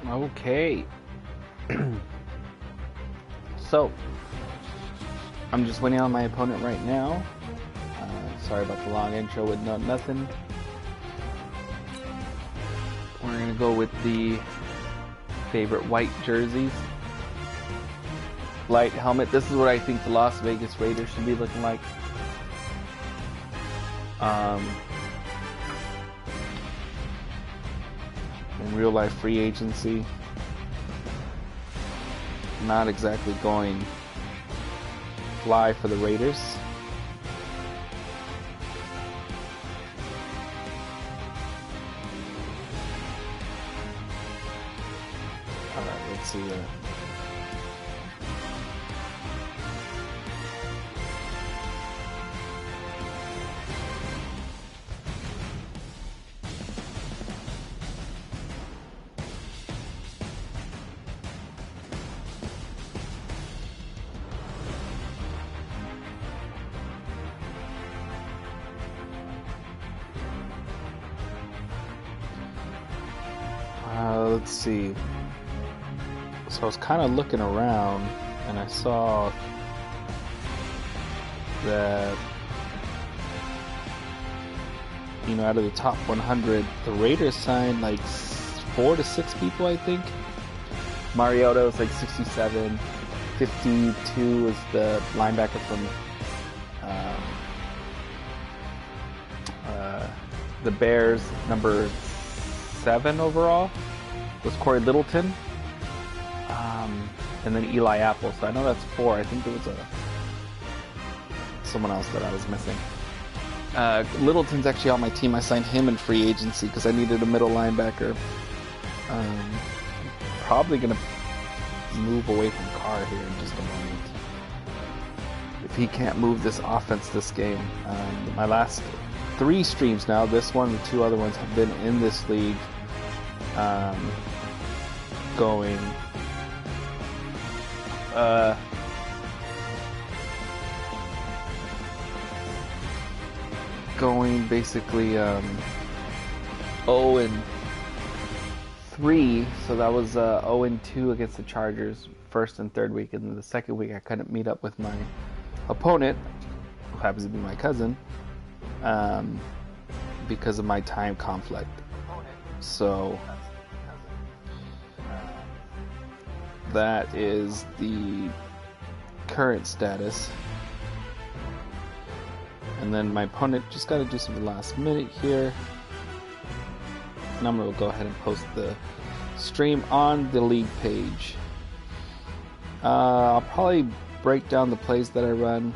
Okay. So, I'm just waiting on my opponent right now. Sorry about the long intro with nothing. We're going to go with the favorite white jerseys. Light helmet. This is what I think the Las Vegas Raiders should be looking like. In real life free agency. Not exactly going fly for the Raiders. Alright, let's see here. Let's see. So I was kind of looking around and I saw that, out of the top 100, the Raiders signed like 4 to 6 people, I think. Mariota was like 67. 52 was the linebacker from the Bears, number 7 overall. Was Corey Littleton, and then Eli Apple. So I know that's 4. I think there was someone else that I was missing. Littleton's actually on my team. I signed him in free agency because I needed a middle linebacker. Probably gonna move away from Carr here in just a moment. If he can't move this offense this game, my last 3 streams now, this one and 2 other ones, have been in this league. Going basically 0-3, so that was 0-2 against the Chargers first and third week, and then the second week I couldn't meet up with my opponent, who happens to be my cousin, because of my time conflict. So that is the current status. And then my opponent just got to do something last minute here. And I'm going to go ahead and post the stream on the league page. I'll probably break down the plays that I run.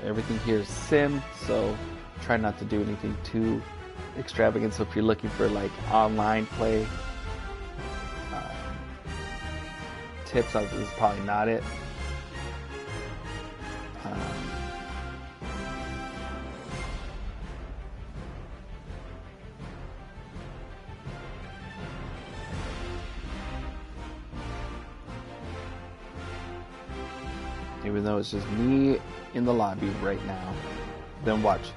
Everything here is sim, so try not to do anything too extravagant. So if you're looking for like online play tips, this is probably not it. Even though it's just me in the lobby right now. Then watch.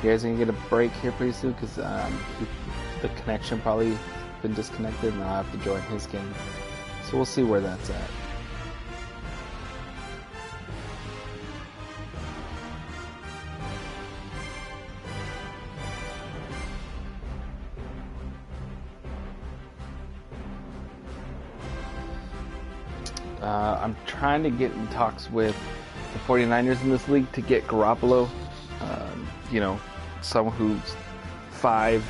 You guys are going to get a break here pretty soon because the connection probably been disconnected and I'll have to join his game. So we'll see where that's at. I'm trying to get in talks with the 49ers in this league to get Garoppolo. Someone who's 5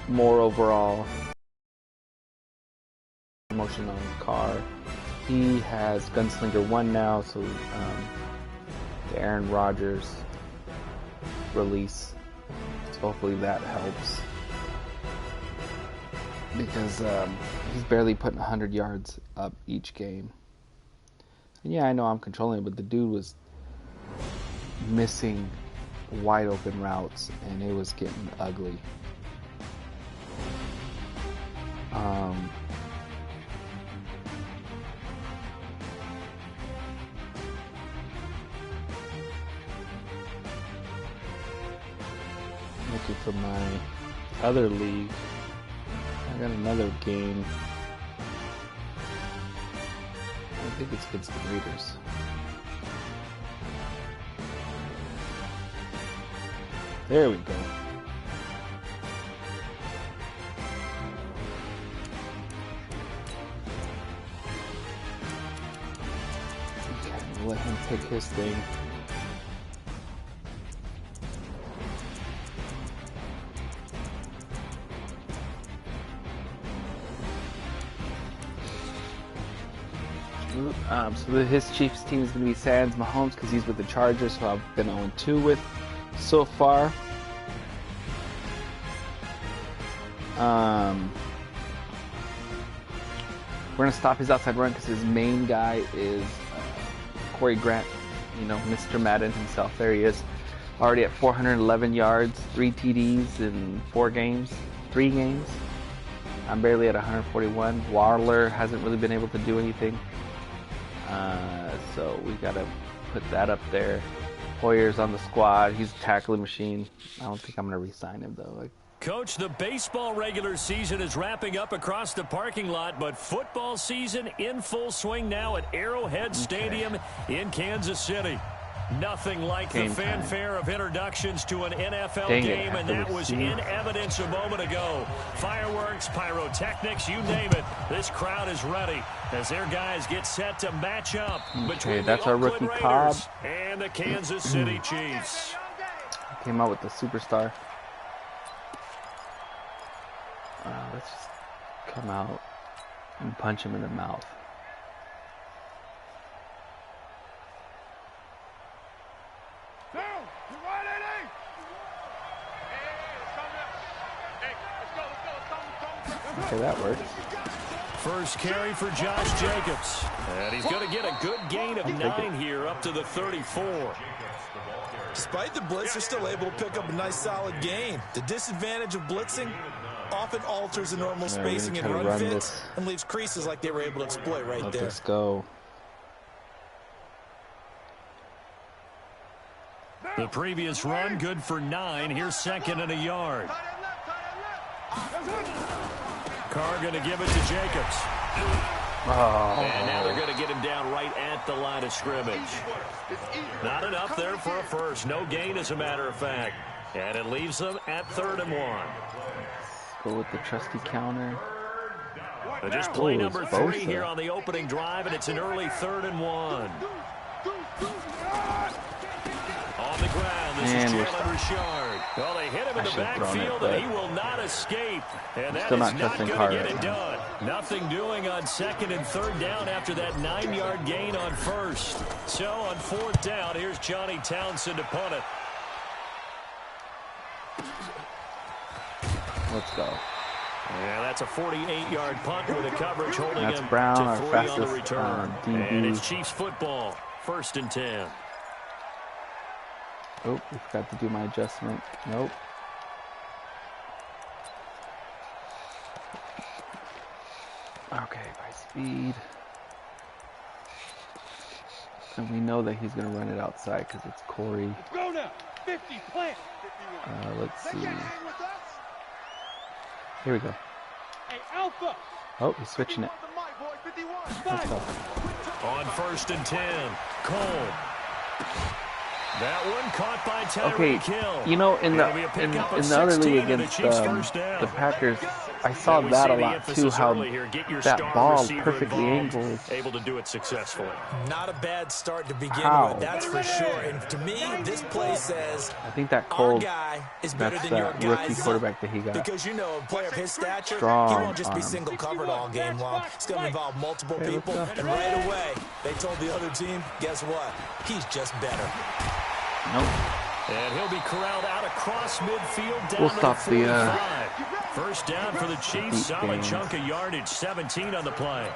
more overall. Promotion on Carr. He has Gunslinger 1 now, so the Aaron Rodgers release. So hopefully that helps. Because he's barely putting 100 yards up each game. And yeah, I know I'm controlling it, but the dude was missing wide open routes, and it was getting ugly. Looking for my other league. I got another game. I think it's against the Raiders. There we go. Okay, let him pick his thing. So his Chiefs team is going to be Sans Mahomes because he's with the Chargers, who I've been 0-2 with so far. We're going to stop his outside run because his main guy is Corey Grant, you know, Mr. Madden himself. There he is, already at 411 yards, 3 TDs in 3 games. I'm barely at 141. Waller hasn't really been able to do anything. So we got to put that up there. Hoyer's on the squad. He's a tackling machine. I don't think I'm going to re-sign him, though. Coach, the baseball regular season is wrapping up across the parking lot, but football season in full swing now at Arrowhead Stadium in Kansas City. Nothing like the fanfare of introductions to an NFL game, and that was in evidence a moment ago. Fireworks, pyrotechnics, you name it. This crowd is ready as their guys get set to match up between the Oakland Raiders and the Kansas City Chiefs. Came out with the superstar. Let's just come out and punch him in the mouth. Okay, that works. First carry for Josh Jacobs. And he's going to get a good gain of 9 here up to the 34. Despite the blitz, they're still able to pick up a nice solid gain. The disadvantage of blitzing often alters the normal spacing and run fits and leaves creases like they were able to exploit right there. Let's go. The previous run, good for 9. Here's 2nd and a yard. Carr going to give it to Jacobs. And now they're going to get him down right at the line of scrimmage. Not enough there for a first. No gain, as a matter of fact. And it leaves them at 3rd and 1. Go with the trusty counter. Just play number 3 here on the opening drive, and it's an early 3rd and 1. On the ground, this is Jalen Richard. Well, they hit him in the backfield, and he will not escape. And that is not going to get it done. Nothing doing on 2nd and 3rd down after that 9-yard gain on 1st. So on 4th down, here's Johnny Townsend to punt it. Let's go. Yeah, that's a 48-yard punt with a coverage holding him Brown, to our 3 fastest, on the return. DB. And it's Chiefs football, 1st and 10. Oh, we forgot to do my adjustment. Nope. Okay, by speed. And we know that he's going to run it outside because it's Corey. Let's go now. 50, plant. Let's see. Here we go. Hey, Alpha. Oh, he's switching it. Let's go. On 1st and 10, Cole. That one caught by Tyreek Hill. You know, in the other league against the Packers, I saw that a lot too. How that ball perfectly angled. Able to do it successfully. Not a bad start to begin with, that's for sure. And to me, this play says I think that Cole, guy is better that's than your that guy. rookie quarterback that he got. Because you know, a player of his stature, Strong he won't just be single covered all game long. It's going to involve multiple people. And right away, they told the other team, guess what? He's just better. Nope. And he'll be corralled out across midfield down We'll to stop the 45. First down for the Chiefs. Solid chunk of yardage. 17 on the play.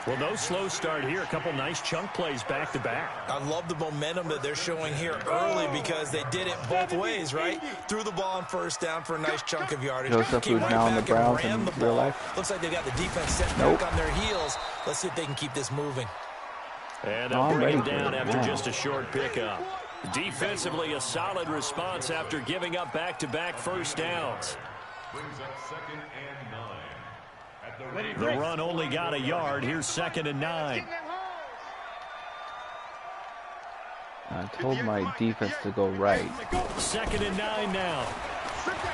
Well, no slow start here. A couple nice chunk plays back to back. I love the momentum that they're showing here early because they did it both ways, right? Threw the ball on 1st down for a nice chunk of yardage. Came right now in the Browns in real life. Looks like they got the defense set back on their heels. Let's see if they can keep this moving. And they'll bring him down after just a short pickup. Defensively, a solid response after giving up back-to-back first downs. Brings up 2nd and 9. The run only got a yard. Here's 2nd and 9. I told my defense to go right. 2nd and 9 now.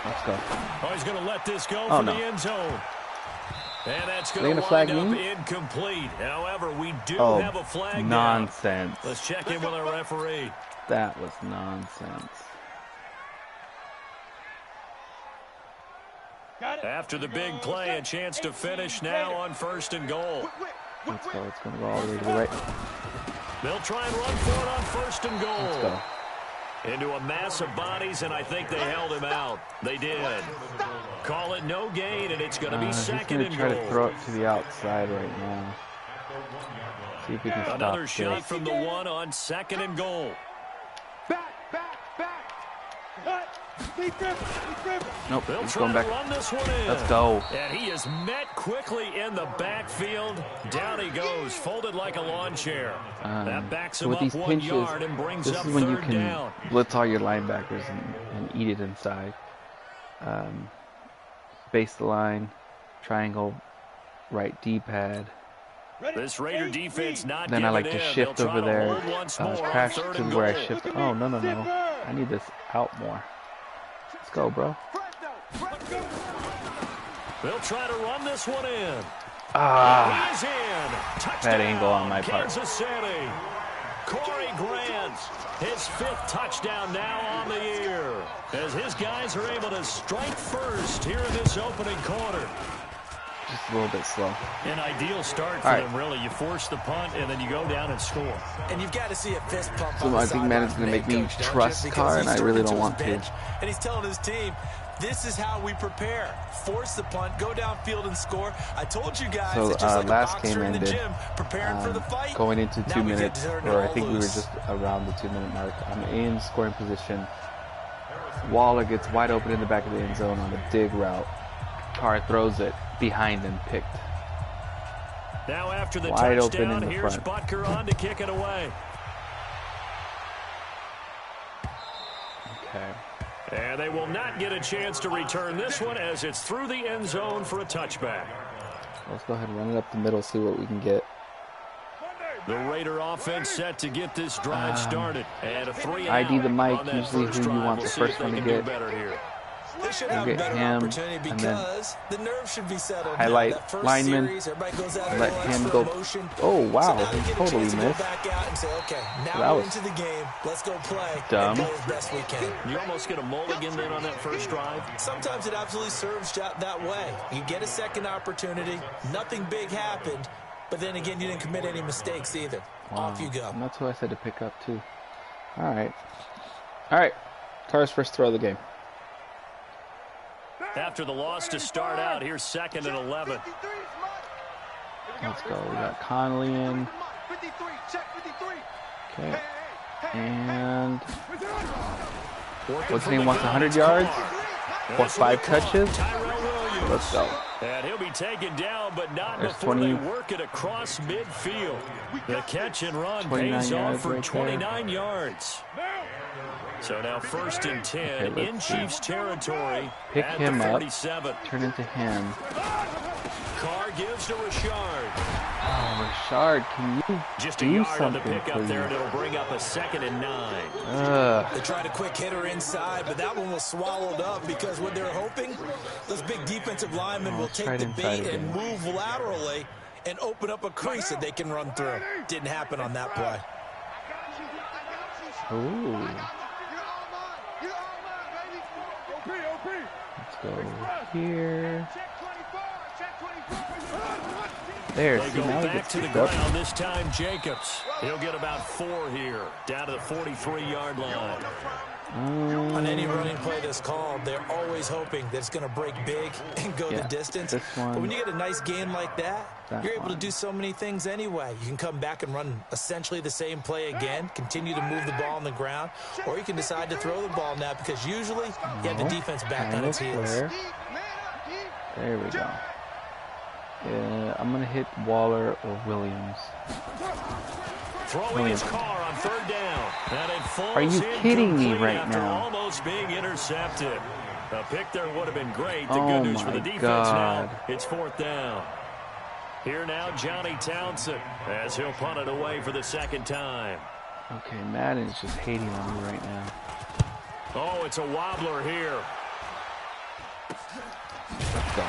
Let's go. Oh, he's going to let this go for the end zone. And that's going to wind up incomplete. However, we do have a flag nonsense. Now. Let's check in with our referee. That was nonsense. After the big play, a chance to finish now on 1st and goal. Let's go. It's going to go all the way to the right. They'll try and run for it on 1st and goal. Let's go. Into a mass of bodies, and I think they held him out. They did. Call it no gain, and it's going to be 2nd and goal. He's going to try to throw it to the outside right now. See if he can stop Another shot from the one on 2nd and goal. Nope, They'll he's try going back. to run this one in. Let's go. And he is met quickly in the backfield. Down he goes, folded like a lawn chair. That backs him up 1 pinches, yard and brings up 3rd down. This is when you can blitz all your linebackers and eat it inside. Base the line, triangle, right D-pad. This Raider defense not then I like to shift over there, crash to where I shift. Oh, no. I need this out more. Let's go, bro. They'll try to run this one in. Ah, He's in. Touchdown, bad angle on my part. Kansas City. Corey Grant, his 5th touchdown now on the year, as his guys are able to strike first here in this opening quarter. Just a little bit slow. An ideal start for them, really. You force the punt, and then you go down and score. And you've got to see a fist pump. So I think Madden's going to make me trust Carr, and I really don't want to. And he's telling his team, this is how we prepare. Force the punt, go downfield and score. I told you guys, so, it's just like last a boxer game in the ended, gym, preparing for the fight. Going into 2 minutes, or I think we were lose. just around the 2-minute mark. I'm in scoring position. Waller gets wide open in the back of the end zone on a dig route. Carr throws it behind and picked. Now after the wide touchdown, open in the here's front. Butker on to kick it away. Okay. And they will not get a chance to return this one as it's through the end zone for a touchback. Let's go ahead and run it up the middle, see what we can get. The Raider offense set to get this drive started. And a 3-and-out ID the mic, on that usually first who you drive. want We'll the see if first they one to can do get. better here. They should We'll have a get better him, opportunity and then because the nerves should be settled. highlight That first lineman, series, everybody goes out let there, him extra go. emotion. Oh, wow, So now he they get a totally chance to go missed. back out and say, okay, now That we're was into the game. Let's go play dumb. and play as best we can. You almost get a mulligan then on that first drive. Sometimes it absolutely serves that way. You get a second opportunity. Nothing big happened. But then again, you didn't commit any mistakes either. Wow. Off you go. And that's who I said to pick up, too. All right. Carr's first throw of the game. After the loss to start out, here's 2nd and 11. Let's go. We got Connolly in. Okay. And what's his name wants 100 yards? For 5 touches? Let's go. And he'll be taken down, but not There's before 20. they work it across midfield. The catch and run 29 pays off yards for right 29 yards. So now 1st and 10 Okay, in Chiefs territory. Pick at him the up. 47. Turn into him. Carr gives to Rashard. Oh, Rashard, can you Just a do yard on the something, pickup there, and please? it'll bring up a 2nd and 9. They tried a quick hitter inside, but that one was swallowed up because what they're hoping, those big defensive linemen will take the bait and move laterally and open up a crease that they can run through. Didn't happen on that play. Ooh. Let's go here. There, They see, go now he back gets to the picked up. ground, this time Jacobs. He'll get about 4 here, down to the 43-yard line. On any running play that's called, they're always hoping that it's going to break big and go the distance. But when you get a nice game like that, you're able to do so many things anyway. You can come back and run essentially the same play again, continue to move the ball on the ground, or you can decide to throw the ball now because usually you have the defense back on its heels. There we go. Yeah, I'm going to hit Waller or Williams. Throwing his car on 3rd down. And it falls Are you kidding me right after now? almost being intercepted. A pick there would have been great. The good news for the defense now, it's 4th down. Here now, Johnny Townsend, as he'll punt it away for the 2nd time. Okay, Madden's just hating on me right now. Oh, it's a wobbler here. Let's go.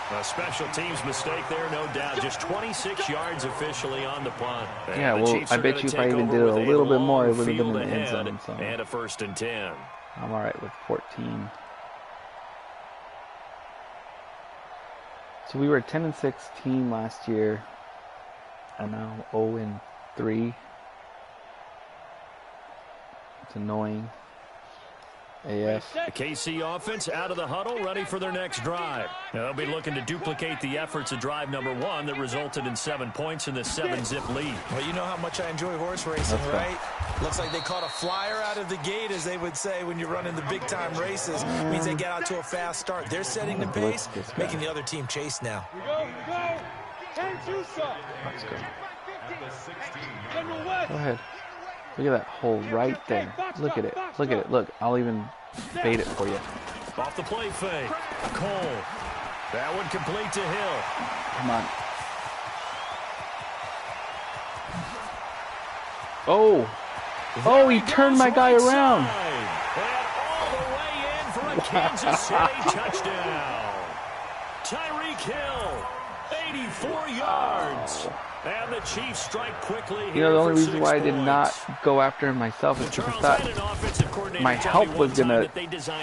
A special teams mistake there, no doubt. Just 26 yards officially on the punt. And yeah, well, I bet you if I even did it a little bit more, it would have been in the end zone. So. And a 1st and 10. I'm all right with 14. So we were a 10-6 team last year. And now 0-3. It's annoying. AF. The KC offense out of the huddle, ready for their next drive. They'll be looking to duplicate the efforts of drive number 1 that resulted in 7 points in the 7-zip lead. Well, you know how much I enjoy horse racing, right? Looks like they caught a flyer out of the gate, as they would say when you're running the big-time races. Means they get out to a fast start. They're setting the pace, making the other team chase now. Let's go. Go ahead. Look at that hole right there. Look at it. Look at it. Look, I'll even bait it for you. Off the play fake. Cole. That one complete to Hill. Come on. Oh. Oh, he turned my guy around. And all the way in for a Kansas City touchdown. Tyreek Hill, 84 yards. And the Chiefs strike quickly here. You know, the only reason why I did not go after him myself is because I thought my help was going to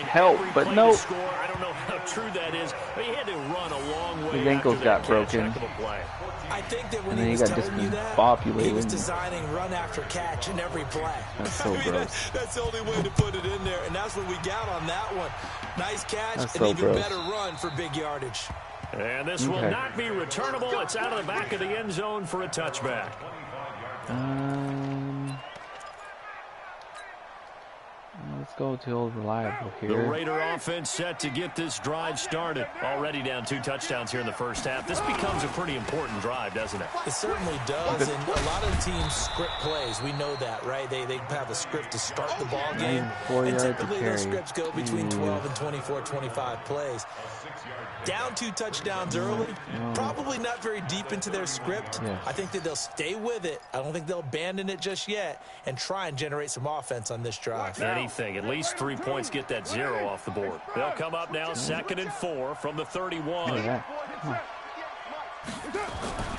help, but no. I don't know how true that is, but he had to run a long way. His ankles got broken. I think that when and then he got discombobulated, he was designing run after catch in every play. That's so gross. That's the only way to put it in there, and that's what we got on that one. Nice catch, that's and so even gross. better run for big yardage. And this will not be returnable. It's out of the back of the end zone for a touchback. Let's go to old reliable here. The Raider offense set to get this drive started. Already down 2 touchdowns here in the first half. This becomes a pretty important drive, doesn't it? It certainly does, and a lot of teams script plays. We know that, right? They have a script to start the ball game, and typically those scripts go between 12 and 24, 25 plays. Down 2 touchdowns early, probably not very deep into their script. I think that they'll stay with it. I don't think they'll abandon it just yet and try and generate some offense on this drive. Anything, at least 3 points, get that 0 off the board. They'll come up now 2nd and 4 from the 31. Come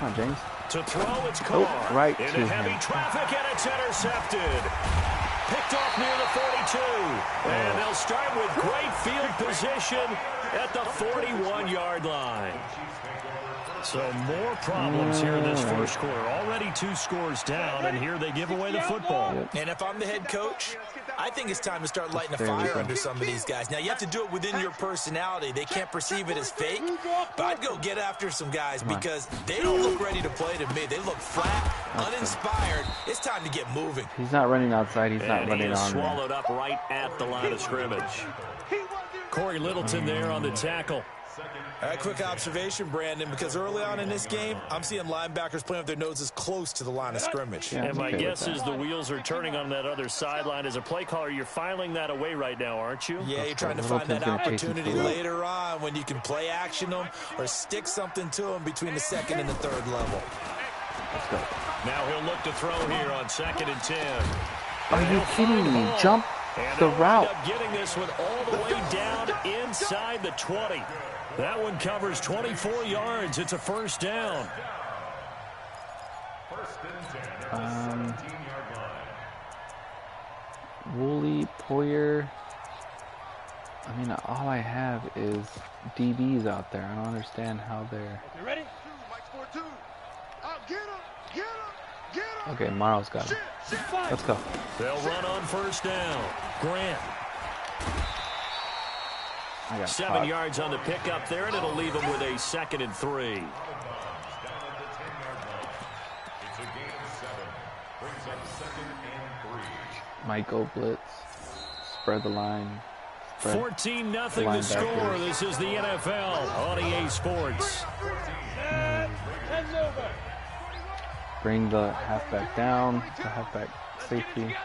on, James. To throw, it's Carr. Right into to heavy him. traffic, and it's intercepted. Picked off near the 42. And they'll start with great field position at the 41-yard line. So more problems here in this first quarter. Already 2 scores down, and here they give away the football. And if I'm the head coach, I think it's time to start lighting a fire under some of these guys. Now, you have to do it within your personality. They can't perceive it as fake, but I'd go get after some guys because they don't look ready to play to me. They look flat, uninspired. It's time to get moving. He's not running outside. He's not running on. Swallowed up right at the line of scrimmage. Corey Littleton there on the tackle. All right, quick observation, Brandon, because early on in this game, I'm seeing linebackers playing with their noses close to the line of scrimmage. Yeah, and my guess is the wheels are turning on that other sideline. As a play caller, you're filing that away right now, aren't you? Yeah, you're trying to find that opportunity later on when you can play action them or stick something to them between the 2nd and the 3rd level. Let's go. Now he'll look to throw here on 2nd and 10. Are you kidding me? Jump the route. End up getting this one all the way down inside the 20. That one covers 24 yards. It's a first down. Woolley, Poyer. I mean, all I have is DBs out there. I don't understand how they're... You ready? Okay, Morrow's got him. Let's go. They'll run on first down. Grant. 7 yards on the pickup there, and it'll leave them with a 2nd and 3. Might go blitz. Spread the line. 14-0 the score. This is the NFL on EA Sports. Bring the halfback down. The halfback safety.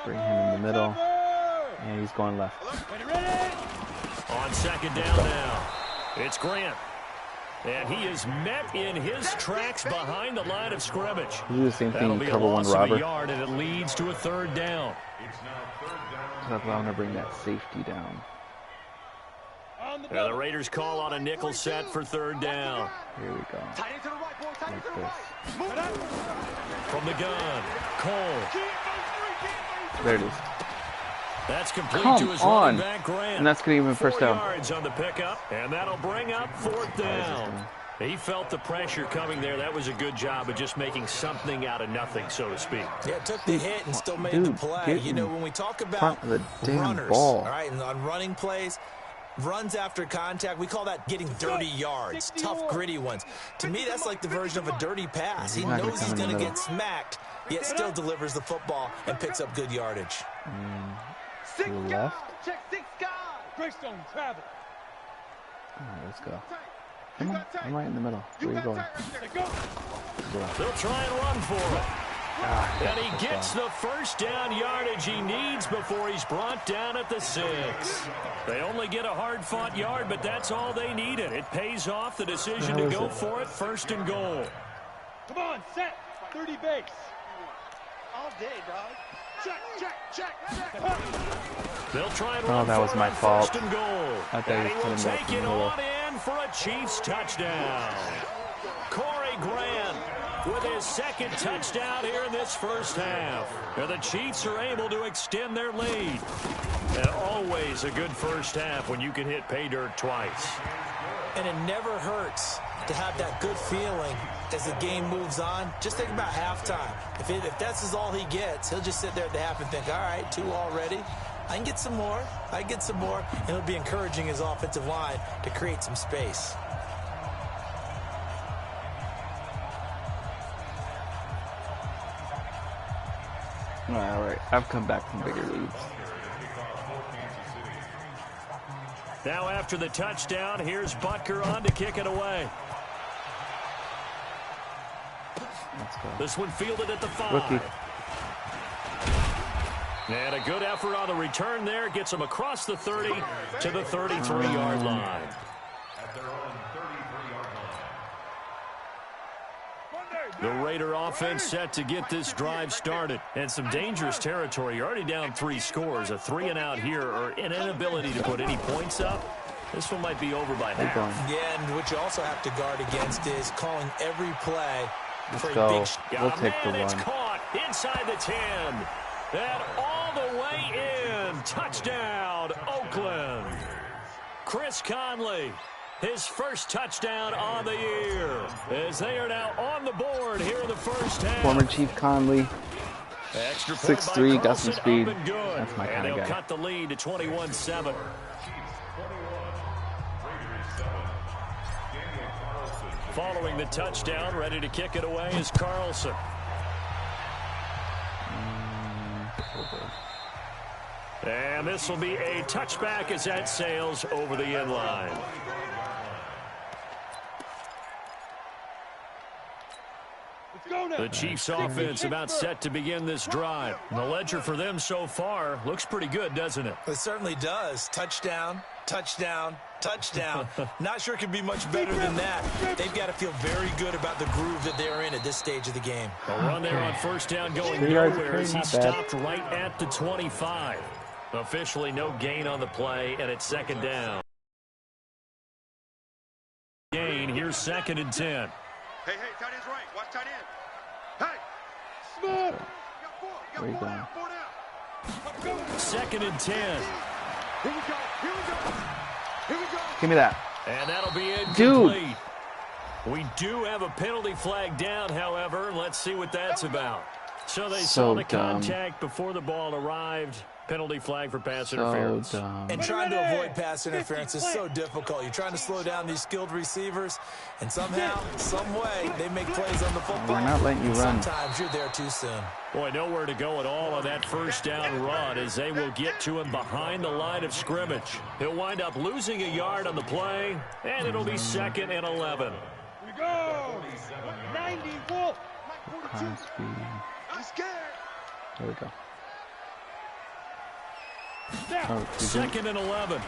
Bring him in the middle. And he's going left. On second down now, it's Grant. And he is met in his tracks behind the line of scrimmage. You do the same That'll thing, be a cover one loss of robber. a yard, and it leads to a third down. That's why I want to bring that safety down. Now the Raiders call on a nickel set for third down. Here we go. Like this. From the gun, Cole. There it is. That's complete Come to his on. running back, Grant. And that's going to even 4 first down. yards on the pickup, and that'll bring up fourth down. He felt the pressure coming there. That was a good job of just making something out of nothing, so to speak. Yeah, took the hit and still made the play. You know, when we talk about the damn runners, ball. all right, and on running plays, runs after contact, we call that getting dirty yards, tough, gritty ones. To me, that's like the version of a dirty pass. He knows he's going to get smacked, yet still delivers the football and picks up good yardage. To the left. Check 6 guys. Greystone travel. All right, let's go. Come on, I'm right in the middle. Where are you going? They'll try and run for it. And he gets the first down yardage he needs before he's brought down at the 6. They only get a hard-fought yard, but that's all they needed. It pays off the decision to go for it, first and goal. Come on, set. 30 base. All day, dog. Check. They'll try and run that was for my it, fault. first and goal. I thought And he he was will putting that take in it the middle. on in for a Chiefs touchdown. Corey Grant with his second touchdown here in this first half. And the Chiefs are able to extend their lead. And always a good first half when you can hit pay dirt twice. And it never hurts to have that good feeling as the game moves on. Just think about halftime. If that's all he gets, he'll just sit there at the half and think, all right, 2 already. I can get some more. And it'll be encouraging his offensive line to create some space. All right. I've come back from bigger leads. Now after the touchdown, here's Butker on to kick it away. Let's go. This one fielded at the 5. Rookie. And a good effort on the return there. Gets him across the 30 to the 33-yard line. The Raider offense set to get this drive started. And some dangerous territory. You're already down 3 scores. A 3-and-out here or an inability to put any points up. This one might be over by half. Yeah, and what you also have to guard against is calling every play for Let's a go. big We'll take the It's one. caught inside the 10. And all the way in. Touchdown, Oakland. Chris Conley, his first touchdown on the year, as they are now on the board here in the first half. Former Chief Conley. Extra point 6'3", by got some Carlson, speed. up and good. That's my and kind of they'll guy. cut the lead to 21-7. Following the touchdown, ready to kick it away is Carlson. And this will be a touchback as that sails over the end line. The Chiefs offense about set to begin this drive. The ledger for them so far looks pretty good, doesn't it? It certainly does. Touchdown. Not sure it could be much better than that. They've got to feel very good about the groove that they're in at this stage of the game. A run there on first down going 3 yards nowhere as he not bad. stopped right at the 25. Officially no gain on the play, and it's second down. Gain, here's 2nd and 10. Hey, tight end's right. Watch tight end. Hey! Small. Where you going? 2nd and 10. Here we go. Give me that. And that'll be incomplete. Dude. We do have a penalty flag down, however. Let's see what that's about. So they So saw the dumb. contact before the ball arrived. Penalty flag for pass So interference. dumb. And trying to avoid pass interference is so difficult. You're trying to slow down these skilled receivers, and somehow, some way, they make plays on the football. We're not letting you run. Sometimes you're there too soon. Boy, nowhere to go at all on that first down run as they will get to him behind the line of scrimmage. He'll wind up losing a yard on the play, and it'll be 2nd and 11. Here we go. 90 Wolf. High speed. I'm scared. There we go. Second and 11.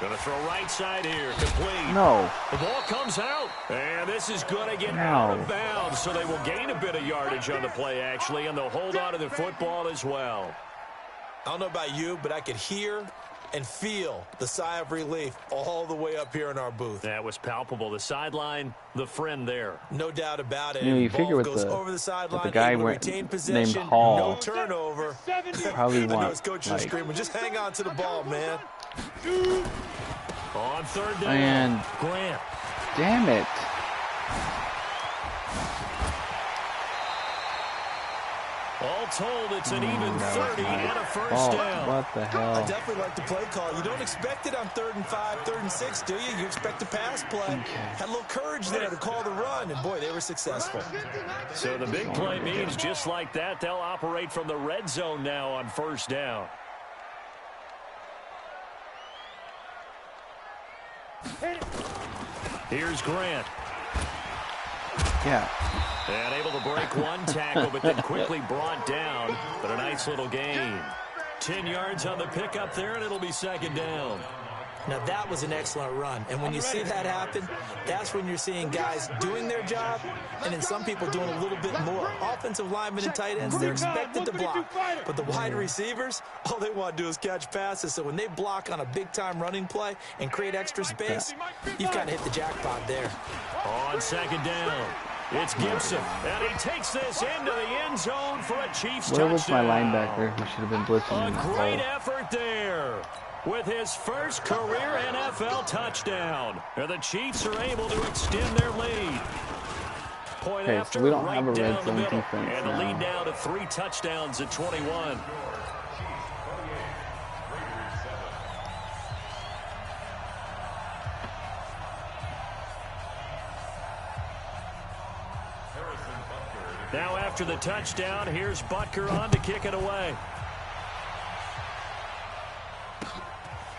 Going to throw right side here. Complete. No. The ball comes out. And this is going to get out of bounds. So they will gain a bit of yardage on the play, actually. And they'll hold on to the football as well. I don't know about you, but I could hear and feel the sigh of relief all the way up here in our booth. That was palpable. The sideline, the friend there. No doubt about it. You know, you Ball figure with goes the, over the sideline, with the guy named Hall, no turnover. probably I know want his coach is like, screaming, just hang on to the ball, man. On third down, and Grant. Damn it. All told, it's an even 30 and a first down. What the hell? I definitely like the play call. You don't expect it on 3rd and 5, 3rd and 6, do you? You expect a pass play. Had a little courage there to call the run, and boy, they were successful. So the big play means just like that, they'll operate from the red zone now on first down. Here's Grant. Yeah. And able to break one tackle, but then quickly brought down. But a nice little gain. 10 yards on the pickup there, and it'll be second down. Now, that was an excellent run. And when you see that happen, that's when you're seeing guys doing their job and then some people doing a little bit more. Offensive linemen and tight ends, they're expected to block. But the wide receivers, all they want to do is catch passes. So when they block on a big-time running play and create extra space, you've kind of hit the jackpot there. On second down, it's Gibson. And he takes this into the end zone for a Chiefs touchdown. Where was my linebacker who should have been blitzing in A that great hole? effort there with his first career NFL touchdown. And the Chiefs are able to extend their lead. Point Okay, after, so we don't right have a down red the zone middle. defense And the now. lead now to 3 touchdowns at 21. Now after the touchdown, here's Butker on to kick it away.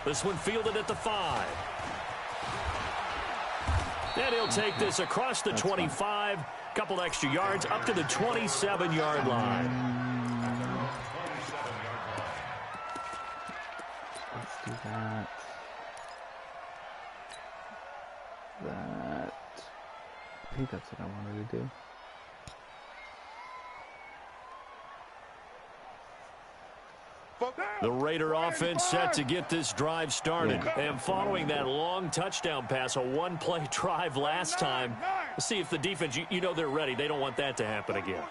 This one fielded at the 5. And he'll take this across the 25. Couple extra yards up to the 27-yard line. Let's do that. I think that's what I wanted to do. The Raider offense set to get this drive started. And following that long touchdown pass, a one-play drive last time, let's see if the defense, you know they're ready. They don't want that to happen again.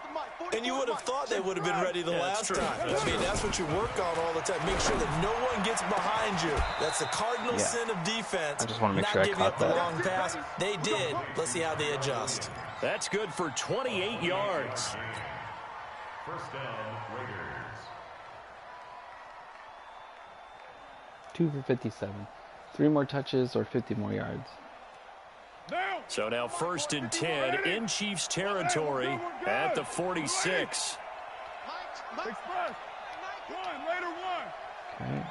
And you would have thought they would have been ready the last time. I mean, that's what you work on all the time. Make sure that no one gets behind you. That's the cardinal sin of defense. I just want to make not sure I giving caught up the that. long pass. They did. Let's see how they adjust. That's good for 28 yards. First down, Raiders. 2 for 57. 3 more touches or 50 more yards. So now 1st and 10 in Chiefs territory at the 46. Okay.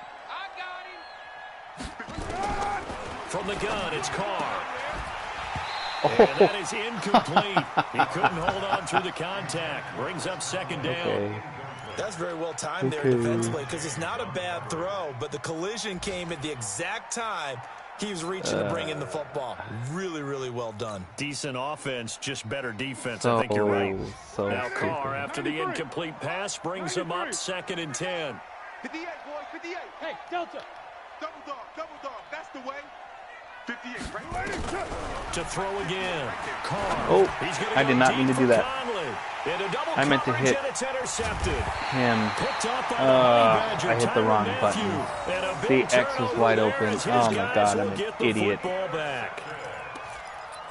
From the gun, it's Carr. And that is incomplete. He couldn't hold on through the contact. Brings up second down. Okay. That's very well timed there defensively because it's not a bad throw, but the collision came at the exact time he was reaching to bring in the football. Really, really well done. Decent offense, just better defense. I think you're right. Now Carr, after the incomplete pass, brings him up 2nd and 10. 58, boy, 58. Hey, Delta. Double dog. That's the way. 58, right? To throw again. Carr. Oh, He's gonna I go did not deep mean to for do that. Conley. Into double I meant to coverage, hit and it's intercepted. him. Picked up by the Honey Badger, I hit the Tyrann wrong Mathieu. button. And a The big X was turnover wide there open. as his Oh my guys God, will I'm an get the idiot. football back.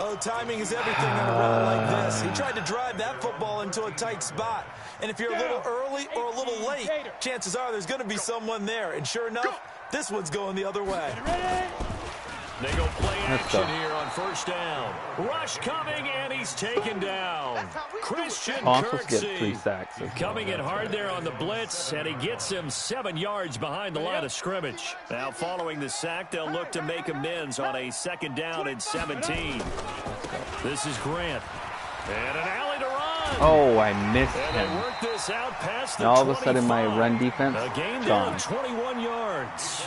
Oh, timing is everything on a run like this. He tried to drive that football into a tight spot. And if you're a little early or a little late, chances are there's going to be someone there. And sure enough, this one's going the other way. They go play action here on 1st down. Rush coming, and he's taken down. Christian Oh, I'm supposed to get 3 Kirksey sacks. coming in hard there on the blitz, and he gets him 7 yards behind the line of scrimmage. Now following the sack, they'll look to make amends on a 2nd down and 17. This is Grant. And an alley to run. Oh, I missed And him. they work this out past the Now all of a sudden 25. my run defense A game gone. down 21 yards.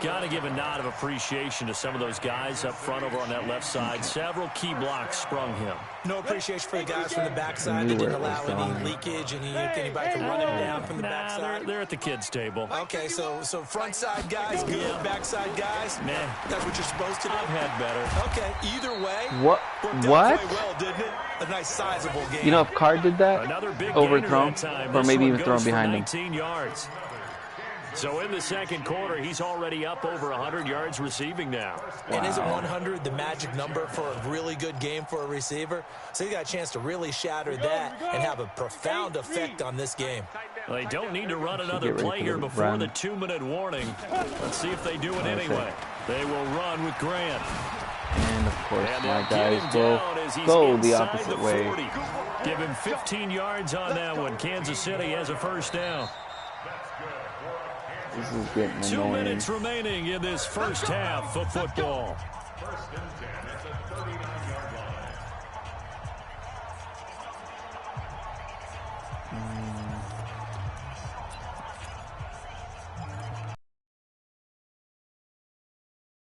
Got to give a nod of appreciation to some of those guys up front over on that left side. Several key blocks sprung him. No appreciation for the guys from the backside that didn't allow any leakage, anybody can run him down from the backside. They're at the kids' table. Okay, so front side guys, good. Backside guys, Meh. that's what you're supposed to do. I've had better. Okay, either way. What? Worked out What? quite well, didn't it? A nice sizable game. You know, if Carr did that, Another big overthrown, gainer that time. or This maybe one even thrown goes for behind him. 19 yards. So in the second quarter, he's already up over 100 yards receiving now. And isn't 100 the magic number for a really good game for a receiver? So you got a chance to really shatter that and have a profound effect on this game. Well, they don't need to run another play here before the 2-minute warning. Let's see if they do it anyway. They will run with Grant. And, of course, And my they'll get him guys down as he's go the inside opposite the way. 40. Give him 15 yards on that one. Kansas City has a first down. This is getting 2 annoying. minutes remaining in this first half of football. First and 10 at the 39-yard line.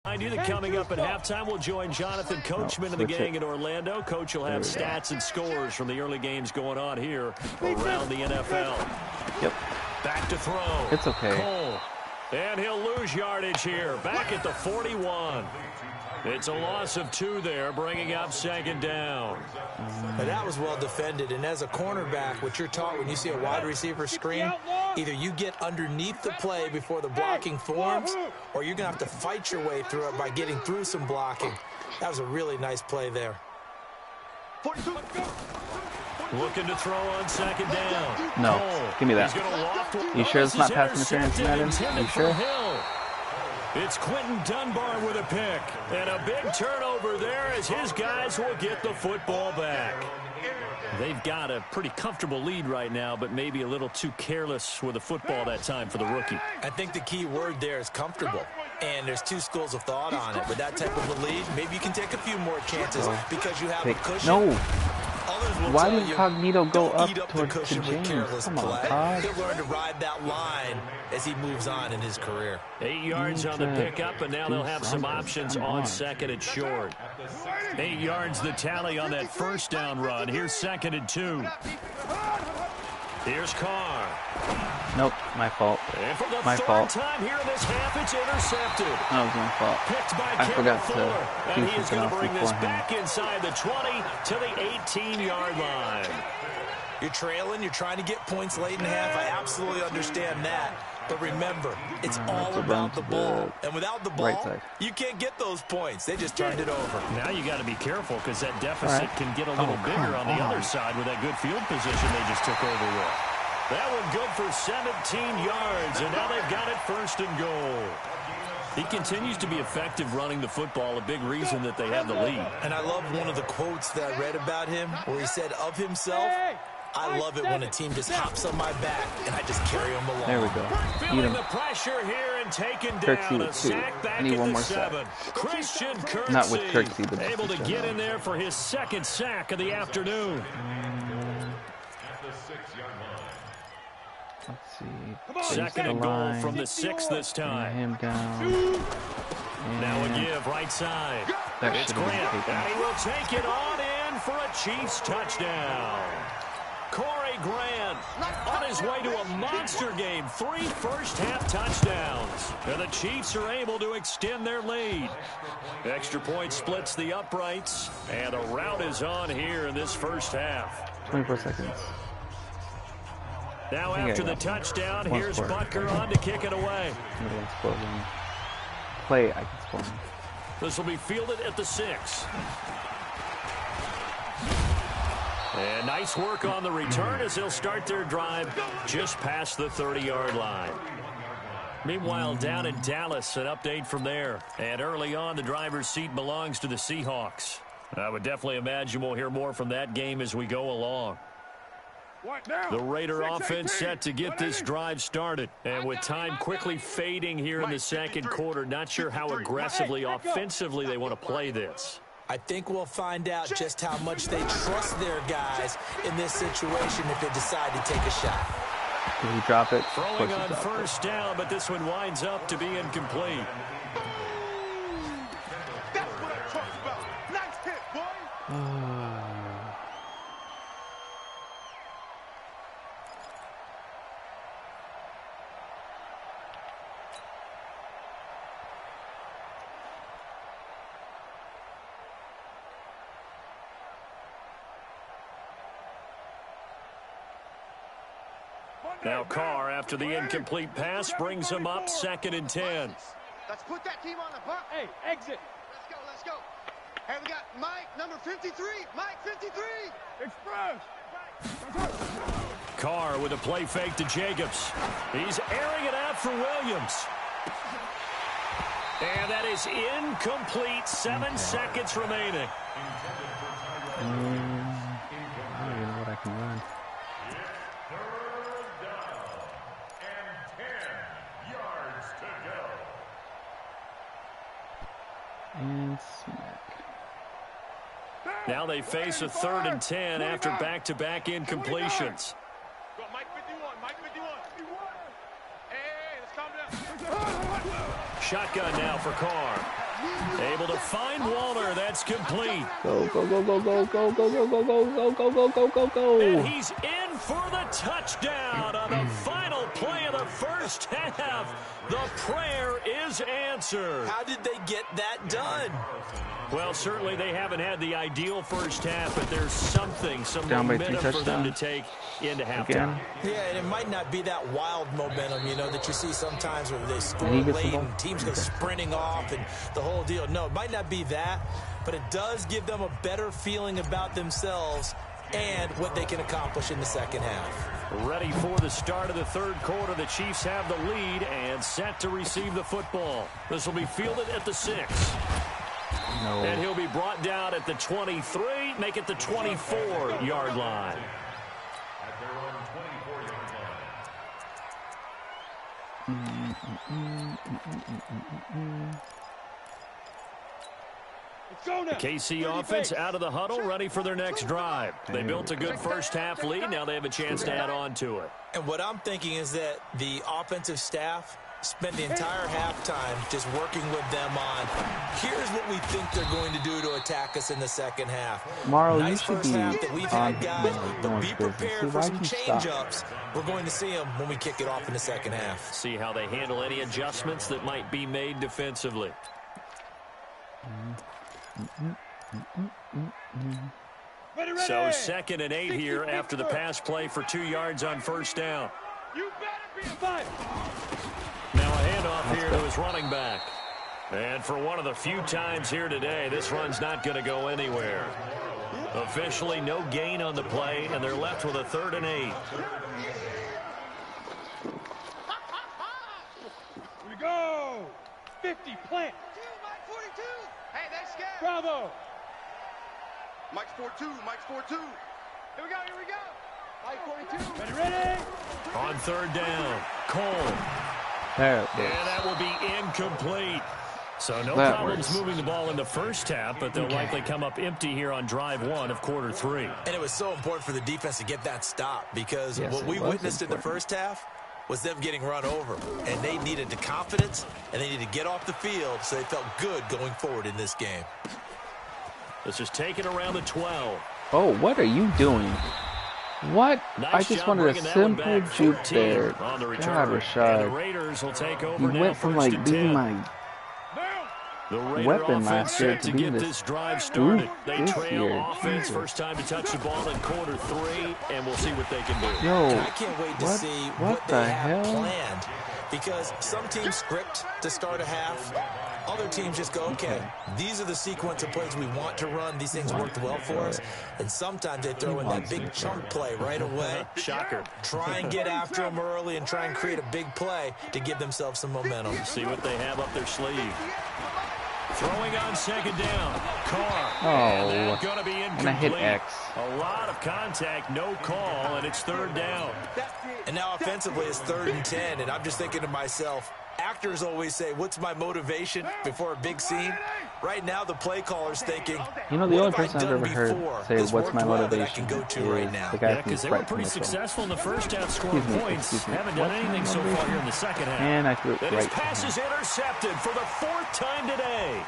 I knew that coming up at halftime, we'll join Jonathan Coachman and the gang in Orlando. Coach will have stats and scores from the early games going on here around the NFL. Yep. Back to throw. It's okay. Cole. And he'll lose yardage here. Back at the 41. It's a loss of 2 there, bringing up second down. But that was well defended, and as a cornerback, what you're taught when you see a wide receiver screen, either you get underneath the play before the blocking forms, or you're going to have to fight your way through it by getting through some blocking. That was a really nice play there. Looking to throw on second down. No, Cole. give me that. He's gonna loft. You sure it's not pass This is interference, Madden? intercepted, You sure? intended for Hill. It's Quentin Dunbar with a pick. And a big turnover there as his guys will get the football back. They've got a pretty comfortable lead right now, but maybe a little too careless with the football that time for the rookie. I think the key word there is comfortable. And there's two schools of thought on it. With that type of a lead, maybe you can take a few more chances because you have a cushion. No. Others will Why tell did you, Cognito go don't up eat up the towards cushion with James? careless Come on, play. Todd. He'll learn to ride that line as he moves on in his career. 8 yards on the pickup, and now they'll have some options on second and short. 8 yards the tally on that first down run. Here's second and 2. Here's Carr. Nope, my fault. And for the My third fault. time here in this half, it's intercepted. That was my fault. Picked by I Kevin forgot to Fuller. do And he is something going to else bring this beforehand. back inside the 20 to the 18-yard line. You're trailing, you're trying to get points late in the half. I absolutely understand that. But remember, it's all about the ball. And without the ball, you can't get those points. They just turned it over. Now you got to be careful because that deficit can get a little bigger on the other side with that good field position they just took over with. That one good for 17 yards, and now they've got it first and goal. He continues to be effective running the football, a big reason that they have the lead. And I love one of the quotes that I read about him where he said of himself, I love it when a team just hops on my back and I just carry them along. There we go. Feeling the pressure here and taken down. A sack back at the 7. Christian Kirksey. Not with Kirksey, but able to get in there for his second sack of the afternoon. Let's see. Second and goal from the 6 this time. Him down. Now a give right side. It's Grant, and he will take it on in for a Chiefs touchdown. Corey Grant on his way to a monster game. 3 first-half touchdowns. And the Chiefs are able to extend their lead. Extra point splits the uprights. And a rout is on here in this first half. 24 seconds. Now after the touchdown, here's Butker on to kick it away. Play, I can score him. This will be fielded at the 6. And nice work on the return as they'll start their drive just past the 30-yard line. Meanwhile, down in Dallas, an update from there. And early on, the driver's seat belongs to the Seahawks. I would definitely imagine we'll hear more from that game as we go along. The Raider offense set to get this drive started. And with time quickly fading here in the second quarter, not sure how aggressively, offensively they want to play this. I think we'll find out just how much they trust their guys in this situation if they decide to take a shot. Can you drop it? Throwing on first down, but this one winds up to be incomplete. That's what I'm talking about. Nice hit, boy. Now Carr, after the incomplete pass, brings him up 2nd and 10. Let's put that team on the bump. Hey, exit. Let's go, let's go. Hey, we got Mike, number 53. Mike, 53. Express. Carr with a play fake to Jacobs. He's airing it out for Williams. And that is incomplete. 7 seconds remaining. I don't even know what I can run. And smack. Now they face a 3rd and 10 after back-to-back incompletions. Go, Mike 51, Mike 51. Hey, let's calm down. Shotgun now for Carr. Able to find Walter. That's complete. Go, go, go, go, go, go, go, go, go, go, go, go, go, go, go. And he's in for the touchdown on the final play of the first half. The prayer is answered. How did they get that done? Well, certainly they haven't had the ideal first half, but there's some down by 3 momentum for them to touchdowns. take into halftime. Again. Yeah, and it might not be that wild momentum, that you see sometimes where they score And he gets the late ball. and teams go sprinting off and the whole deal. No, it might not be that, but it does give them a better feeling about themselves and what they can accomplish in the second half. Ready for the start of the third quarter. The Chiefs have the lead and set to receive the football. This will be fielded at the 6. No. And he'll be brought down at the 23, make it the 24-yard line. At their own 24-yard line. Let's go now. The KC offense out of the huddle, ready for their next drive. They built a good first-half lead. Now they have a chance to add on to it. And what I'm thinking is that the offensive staff spent the entire halftime just working with them on, here's what we think they're going to do to attack us in the second half. Marl, you Nice should first be half that we've on had, guys, but be business. prepared See, for why some you stop? change-ups. We're going to see them when we kick it off in the second half. See how they handle any adjustments that might be made defensively. Ready. So 2nd and 8 here after the pass play for 2 yards on first down. You better be a 5. Now a handoff here to his running back. And for one of the few times here today, this run's not going to go anywhere. Officially no gain on the play, and they're left with a 3rd and 8. Here we go. 50, plant. Mike 42. Hey, they're scared. Bravo. Mike's 4-2, Mike's 4-2. Here we go. Mike 42. Ready. On 3rd down, Cole. There it And that will be incomplete. So no That problems works. moving the ball in the first half, but they'll likely come up empty here on drive 1 of quarter 3. And it was so important for the defense to get that stop because Yes, what it we was witnessed in the important. first half was them getting run over. And they needed the confidence, and they needed to get off the field so they felt good going forward in this game. This is taken around the 12. Oh, what are you doing? What? Nice I just job wanted bringing a that one simple back. juke 14 there. on the return. God, And the Rashad. Raiders will take over You now. went from 1st like and being 10. my The Raider weapon offense last year set to to be get this this drive started. They this trail year. offense, Jesus. first time to touch the ball in quarter 3, and we'll see what they can do. Yo, And I can't wait to what- see what what the they have hell? planned. Because some teams script to start a half. Other teams just go, okay, these are the sequence of plays we want to run. These things worked well for us. And sometimes they throw in that big chunk play right away. Shocker. Try and get after them early and try and create a big play to give themselves some momentum. See what they have up their sleeve. Throwing on 2nd down. Carr. Oh, And that's going to be incomplete. and I hit X. A lot of contact, no call, and it's 3rd down. And now offensively it's 3rd and 10, and I'm just thinking to myself, actors always say, what's my motivation before a big scene? Right now, the play caller's thinking, you know, the only what have I person I've done ever heard before say, that's what's my worked well that I motivation, can go to is right now? the guy Yeah, from because they were Sprite pretty commercial. successful in the first half, scoring points. Excuse me. Haven't done What's my anything so far motivation? here in the second half. And I threw it And right his pass is intercepted for the 4th time today.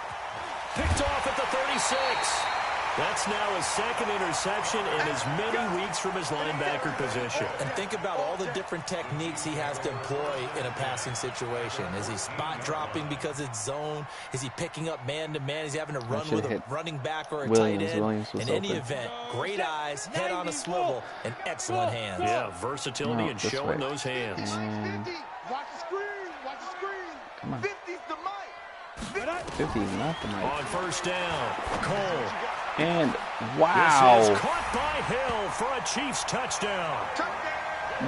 Picked off at the 36. That's now his 2nd interception in as many weeks from his linebacker position. And think about all the different techniques he has to employ in a passing situation. Is he spot dropping because it's zone? Is he picking up man-to-man? Is he having to run with a running back or a tight end? In any event, great eyes, head on a swivel, and excellent hands. Yeah, versatility and showing those hands. And Watch the screen. Watch the screen. come on. 50's the mic. 50 is not the mic. On first down, Cole. And wow. This is caught by Hill for a Chiefs touchdown.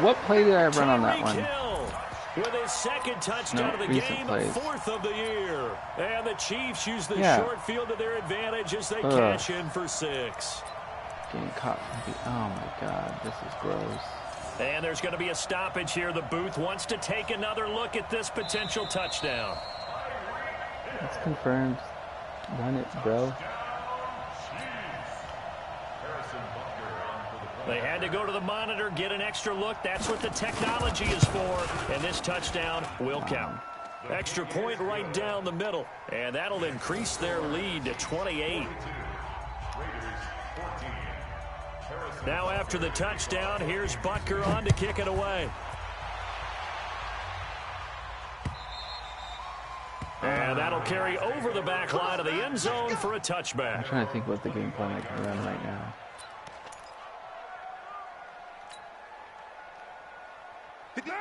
What play did I run on that Tyreek one? Hill with his 2nd touchdown of the game, plays. 4th of the year. And the Chiefs use the short field to their advantage as they cash in for 6. Getting caught. Oh my God, this is gross. And there's going to be a stoppage here. The booth wants to take another look at this potential touchdown. It's confirmed. Run it, bro. They had to go to the monitor, get an extra look. That's what the technology is for. And this touchdown will count. Extra point right down the middle. And that'll increase their lead to 28. Now after the touchdown, here's Butker on to kick it away. And that'll carry over the back line of the end zone for a touchback. I'm trying to think what the game plan I can run right now.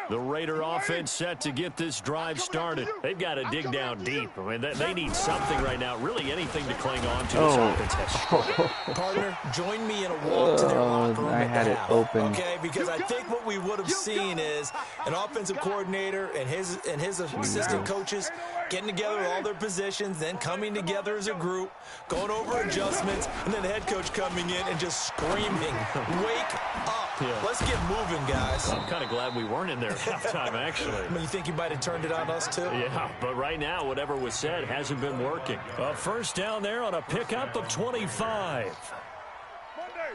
The Raider offense set to get this drive started. They've got to dig down deep. I mean, they need something right now, really anything to cling on to. This offense has Partner, join me in a walk to their locker room I had it open. Okay, because I think what we would have seen is an offensive coordinator and his assistant coaches getting together with all their positions, then coming together as a group, going over adjustments, and then the head coach coming in and just screaming, "Wake up! Yeah. Let's get moving, guys." I'm kind of glad we weren't in there at halftime, actually. I mean, you think you might have turned it on us, too? Yeah, but right now, whatever was said hasn't been working. A first down there on a pickup of 25. Monday,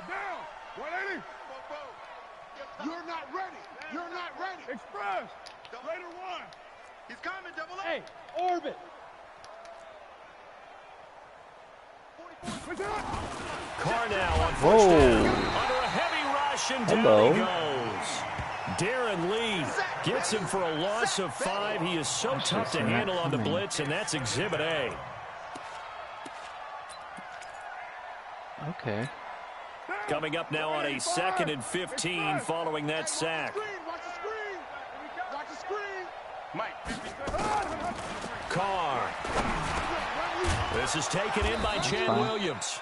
down. 180. You're not ready. You're not ready. Express. Raider 1. He's coming, double up. Hey, orbit. Carr now on Whoa. first down. Under a heavy rush, and down he goes. Darren Lee gets him for a loss of 5. He is so tough to handle on the blitz, and that's Exhibit A. Okay. Coming up now on a 2nd and 15 following that sack. Watch the screen. Watch the screen. Carr. This is taken in by Chan Williams.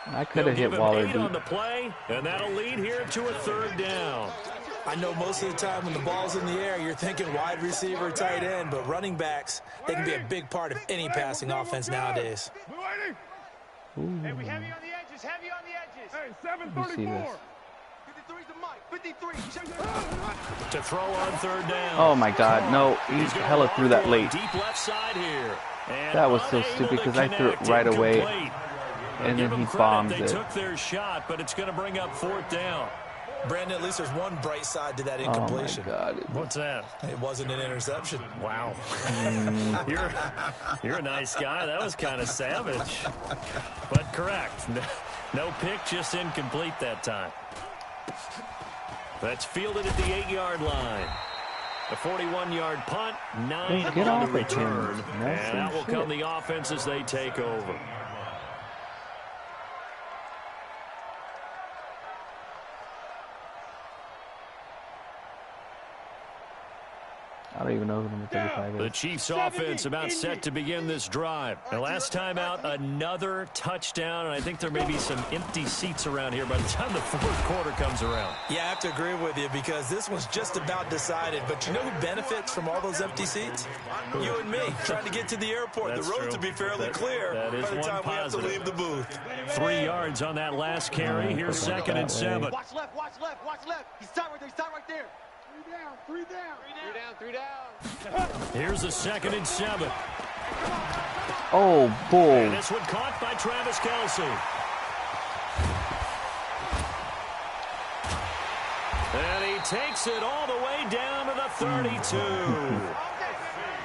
I could have They'll hit give him Waller 8 on deep. the play, and that'll lead here to a 3rd down. I know most of the time when the ball's in the air, you're thinking wide receiver, tight end, but running backs, they can be a big part of any passing offense nowadays. Hey, we heavy on the edges, heavy on the edges. Hey, Let me see 734. this. 53's the mic. 53. To throw on 3rd down. Oh my God, no, he He's gonna hella walk threw that on late. Deep left side here. And That was so unable stupid to because I threw it connect, right away, incomplete. and Give then them he credit, bombed they it. took their shot, but it's going to bring up 4th down. Brandon, at least there's one bright side to that Oh my incompletion. God. What's that? It wasn't an interception. Wow. You're a nice guy. That was kind of savage. But correct. No pick, just incomplete that time. That's fielded at the 8-yard line. A 41-yard punt, 9 Get on off the of him. return. That's And that will some come shit. the offense as they take over. I don't even know who number 35 The is. Chiefs offense about set to begin this drive. And last time out, another touchdown. And I think there may be some empty seats around here by the time the 4th quarter comes around. Yeah, I have to agree with you because this one's just about decided. But you know who benefits from all those empty seats? You and me, trying to get to the airport. That's the roads true. will be fairly clear that is by the one time we have to positive. leave the booth. 3 yards on that last carry. Here's put it 2nd and that 7. way. Watch left, watch left, watch left. He's tight right there, he's tight right there. 3 down, 3 down. 3 down, 3 down. Here's the 2nd and 7. Oh, bull. And this one caught by Travis Kelce. And he takes it all the way down to the 32.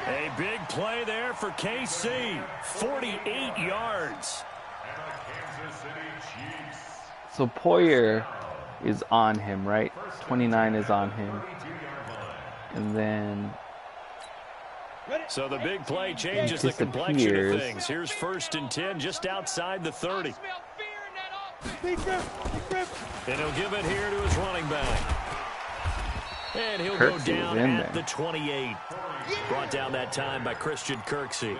A big play there for KC. 48 yards. So Poyer is on him, right? 29 is on him. And then... So the big play changes the complexion of things. Here's 1st and 10 just outside the 30. And he'll give it here to his running back. And he'll go down at the 28. Brought down that time by Christian Kirksey.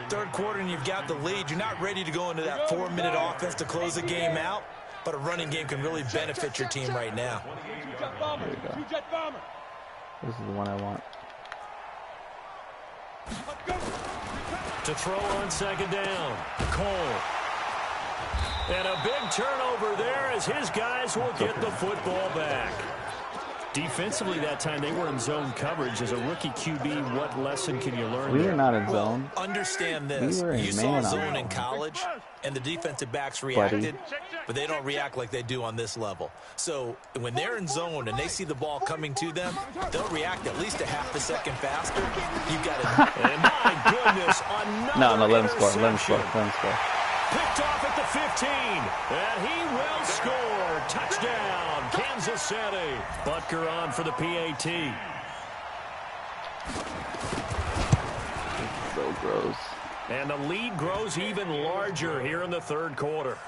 Third quarter and you've got the lead. You're not ready to go into that 4-minute offense to close the game out, but a running game can really benefit your team right now. There you go. This is the one I want. To throw on 2nd down. Cole. And a big turnover there as his guys will get the football back. Defensively that time, they were in zone coverage. As a rookie QB, what lesson can you learn? We were not in zone. Understand this. You saw zone in college, and the defensive backs reacted, but they don't react like they do on this level. So when they're in zone and they see the ball coming to them, they'll react at least a half a second faster. You've got to... And my goodness, another No, let him score. Let him score. Let him score. Picked off at the 15, and he will score. Touchdown, Kansas City. Butker on for the PAT. It's so gross. And the lead grows even larger here in the 3rd quarter.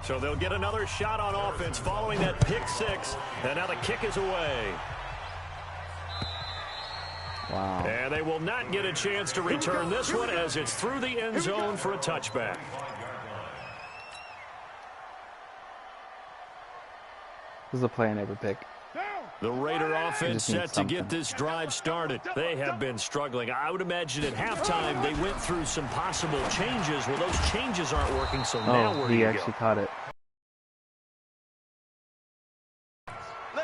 So they'll get another shot on offense following that pick 6, and now the kick is away. Wow. And they will not get a chance to return this one as it's through the end zone for a touchback. This is a play I never pick. The Raider offense set to get this drive started. They have been struggling. I would imagine at halftime they went through some possible changes. Well, those changes aren't working, so now where do you go? He actually caught it.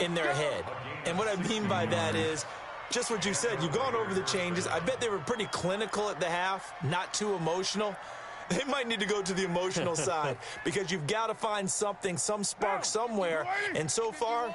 In their head. And what I mean by that is just what you said. You've gone over the changes. I bet they were pretty clinical at the half, not too emotional. They might need to go to the emotional side because you've got to find something, some spark somewhere. And so far,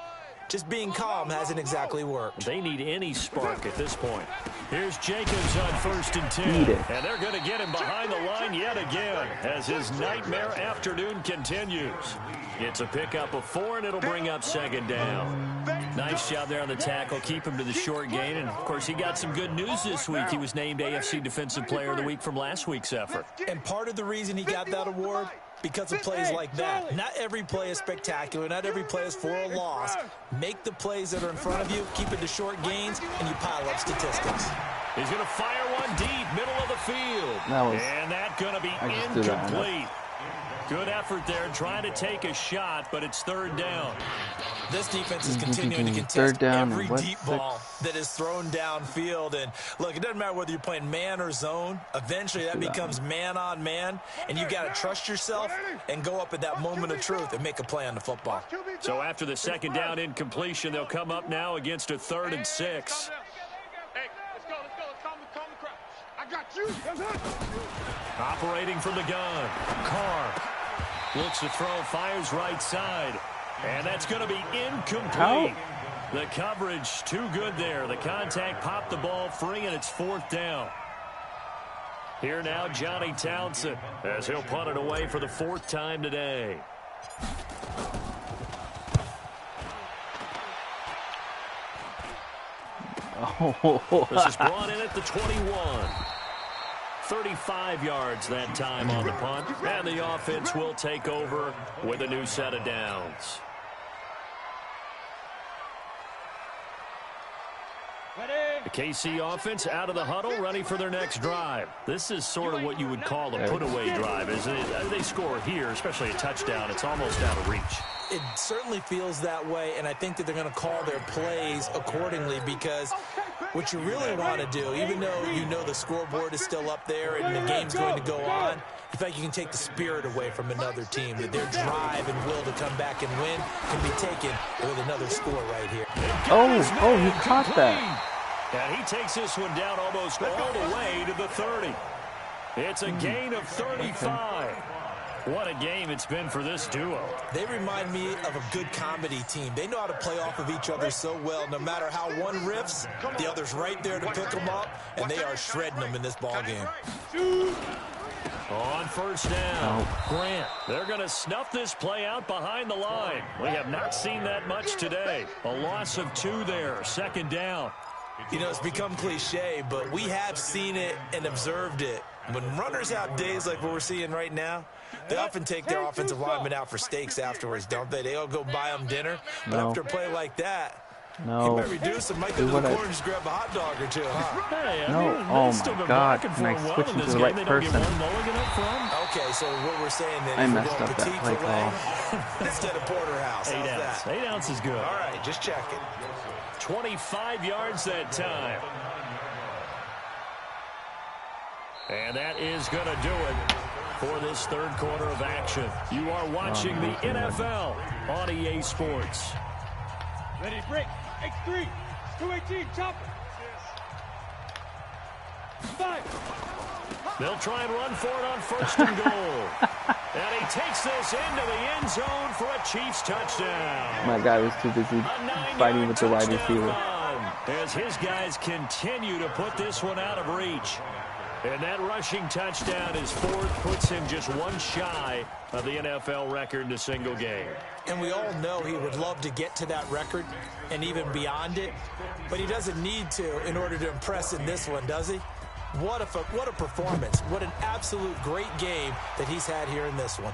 just being calm hasn't exactly worked. They need any spark at this point. Here's Jacobs on 1st and 10. And they're going to get him behind the line yet again as his nightmare afternoon continues. It's a pickup of 4, and it'll bring up 2nd down. Nice job there on the tackle. Keep him to the short gain. And, of course, he got some good news this week. He was named AFC Defensive Player of the Week from last week's effort. And part of the reason he got that award, because of plays like that. Not every play is spectacular. Not every play is for a loss. Make the plays that are in front of you, keep it to short gains, and you pile up statistics. He's going to fire one deep, middle of the field. And that's going to be incomplete. Good effort there, trying to take a shot, but it's 3rd down. This defense is continuing to contest every deep ball that is thrown downfield. And look, it doesn't matter whether you're playing man or zone. Eventually, that becomes man on man, and you got to trust yourself and go up at that moment of truth and make a play on the football. So after the 2nd down incompletion, they'll come up now against a 3rd and 6. Hey, let's go. Calm the crowd. I got you. Operating from the gun, Carr looks to throw, fires right side, and that's going to be incomplete. The coverage too good there. The contact popped the ball free, and it's 4th down. Here now, Johnny Townsend, as he'll punt it away for the 4th time today. This is brought in at the 21. 35 yards that time on the punt, and the offense will take over with a new set of downs. The KC offense out of the huddle, ready for their next drive. This is sort of what you would call a put-away drive, isn't it? They score here, especially a touchdown. It's almost out of reach. It certainly feels that way, and I think that they're going to call their plays accordingly because what you really want to do, even though you know the scoreboard is still up there and the game's going to go on, in fact, you can take the spirit away from another team, that their drive and will to come back and win can be taken with another score right here. Oh, he caught that. And he takes this one down almost all the way to the 30. It's a gain of 35. What a game it's been for this duo. They remind me of a good comedy team. They know how to play off of each other so well. No matter how one riffs, the other's right there to pick them up, and they are shredding them in this ball game. On first down, Grant. They're going to snuff this play out behind the line. We have not seen that much today. A loss of 2 there, second down. You know, it's become cliche, but we have seen it and observed it. When runners have days like what we're seeing right now, they often take their offensive linemen out for steaks afterwards, don't they? They all go buy them dinner. But after a play like that, he might reduce them, might go to the corner and just grab a hot dog or two, huh? Hey, Oh my God. Can I switch into the right person? Okay, so what we're saying then I is messed we're up going that petite play filet instead of porterhouse. 8 How's ounce. that? 8 ounce is good. All right, just checking. 25 yards that time. And that is going to do it for this third quarter of action. You are watching the NFL on EA Sports. Ready, break. X3. 218, chopper. 5. They'll try and run for it on first and goal. And he takes this into the end zone for a Chiefs touchdown. My guy was too busy fighting with the wide receiver. As his guys continue to put this one out of reach. And that rushing touchdown is fourth, puts him just one shy of the NFL record in a single game. And we all know he would love to get to that record and even beyond it, but he doesn't need to in order to impress in this one, does he? What a performance. What an absolute great game that he's had here in this one.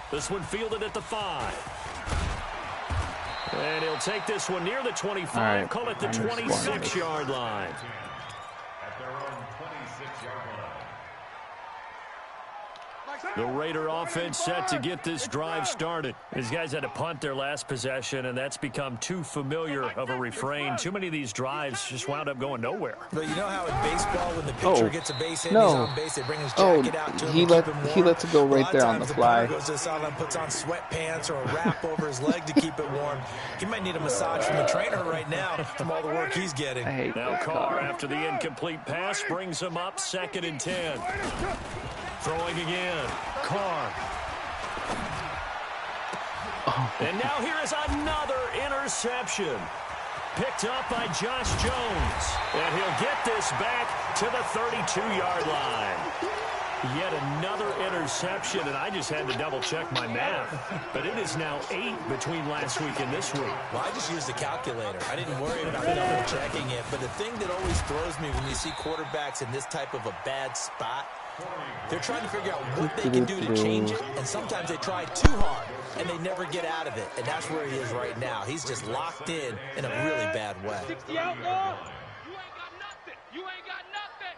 This one fielded at the 5. And he'll take this one near the 25, right, call it the 26-yard line. At their own 26-yard line. The Raider offense set to get this drive started. These guys had to punt their last possession, and that's become too familiar of a refrain. Too many of these drives just wound up going nowhere. But you know how in baseball, when the pitcher gets a base hit, he's on base, they bring his jacket out to him he lets it go right there on the fly. Goes to the sideline, puts on sweatpants or a wrap over his leg to keep it warm. He might need a massage from the trainer right now from all the work he's getting. Now Carr, after the incomplete pass, brings him up 2nd and 10. Throwing again. Carr. And now here is another interception. Picked up by Josh Jones. And he'll get this back to the 32-yard line. Yet another interception, and I just had to double-check my math. But it is now 8 between last week and this week. Well, I just used the calculator. I didn't worry about double-checking it. But the thing that always throws me when you see quarterbacks in this type of a bad spot, they're trying to figure out what they can do to change it, and sometimes they try too hard, and they never get out of it. And that's where he is right now. He's just locked in a really bad way. 60 outlaw. You ain't got nothing. You ain't got nothing.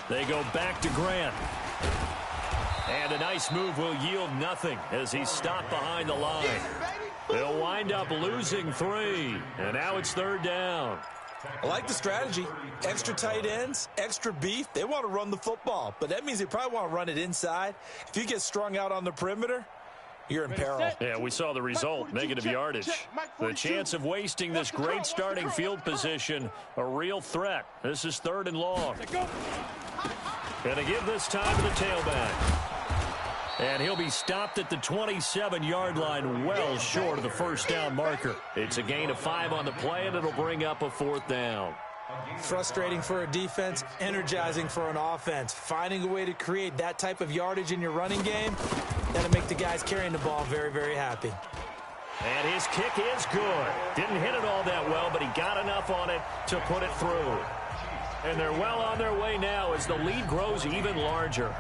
They go back to Grant. And a nice move will yield nothing as he's stopped behind the line. They'll wind up losing 3. And now it's 3rd down. I like the strategy. Extra tight ends, extra beef. They want to run the football, but that means they probably want to run it inside. If you get strung out on the perimeter, you're in peril. Yeah, we saw the result, negative yardage. The chance of wasting this great starting field position, a real threat. This is 3rd and long. Going to give this time to the tailback. And he'll be stopped at the 27-yard line, well short of the first down marker. It's a gain of 5 on the play, and it'll bring up a 4th down. Frustrating for a defense, energizing for an offense. Finding a way to create that type of yardage in your running game, that'll make the guys carrying the ball very, very happy. And his kick is good. Didn't hit it all that well, but he got enough on it to put it through. And they're well on their way now as the lead grows even larger.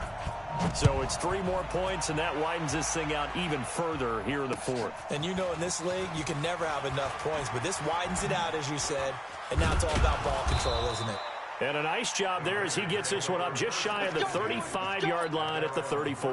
So it's 3 more points, and that widens this thing out even further here in the 4th. And you know in this league, you can never have enough points, but this widens it out, as you said, and now it's all about ball control, isn't it? And a nice job there as he gets this one up just shy of the 35-yard line at the 34.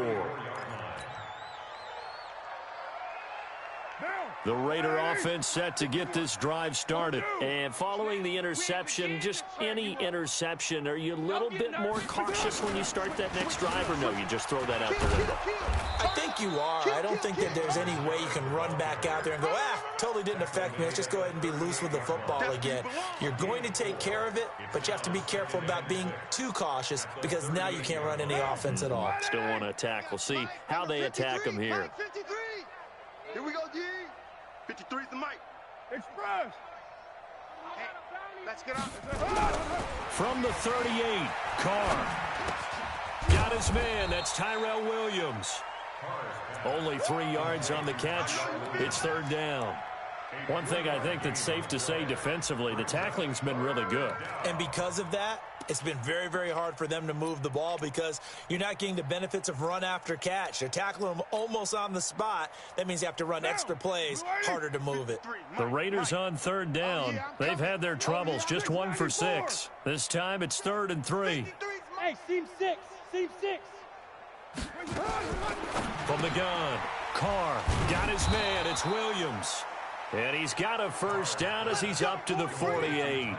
The Raider offense set to get this drive started. And following the interception, just any interception, are you a little bit more cautious when you start that next drive, or no, you just throw that out the window? I think you are. I don't think that there's any way you can run back out there and go, totally didn't affect me. Let's just go ahead and be loose with the football again. You're going to take care of it, but you have to be careful about being too cautious because now you can't run any offense at all. Still want to attack. We'll see how they attack them here. 53. Here we go, G. 53 is the mic. Express. Hey, let's get up. From the 38, Carr. Got his man. That's Tyrell Williams. Only 3 yards on the catch. It's third down. One thing I think that's safe to say defensively, the tackling's been really good. And because of that, it's been very, very hard for them to move the ball because you're not getting the benefits of run after catch. They're tackling them almost on the spot. That means you have to run extra plays, harder to move it. The Raiders on third down. They've had their troubles, just 1 for 6. This time it's 3rd and 3. Hey, seam 6. Seam 6. From the gun, Carr got his man. It's Williams. And he's got a first down as he's up to the 48.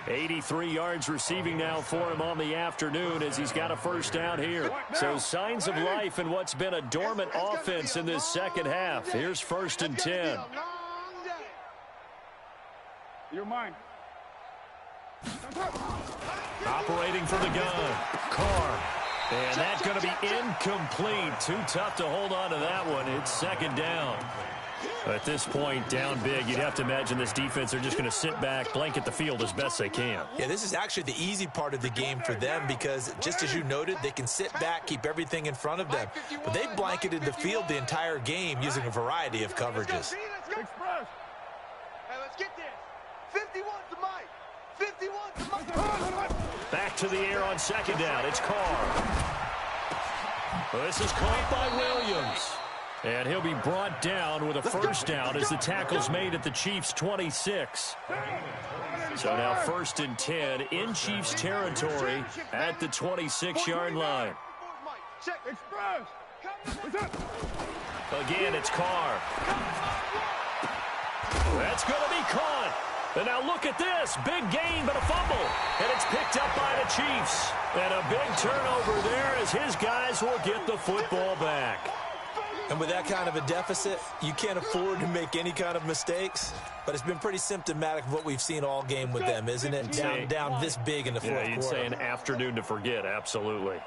83 yards receiving now for him on the afternoon as he's got a first down here. So signs of life in what's been a dormant offense in this second half. Here's 1st and 10. You're mine. Operating from the gun, Carr. And that's going to be incomplete. Too tough to hold on to that one. It's 2nd down. At this point, down big, you'd have to imagine this defense are just going to sit back, blanket the field as best they can. Yeah, this is actually the easy part of the game for them because, just as you noted, they can sit back, keep everything in front of them. But they blanketed the field the entire game using a variety of coverages. Express. Hey, let's get this. 51's the mic. 51's the mic. Back to the air on 2nd down. It's Carr. This is caught by Williams. And he'll be brought down with a first down as the tackle's made at the Chiefs' 26. So now 1st and 10 in Chiefs territory at the 26-yard line. Express. Again, it's Carr. That's going to be caught. And now look at this. Big gain, but a fumble. And it's picked up by the Chiefs. And a big turnover there as his guys will get the football back. And with that kind of a deficit, you can't afford to make any kind of mistakes. But it's been pretty symptomatic of what we've seen all game with them, isn't it? Down this big in the fourth quarter. You'd say an afternoon to forget, absolutely.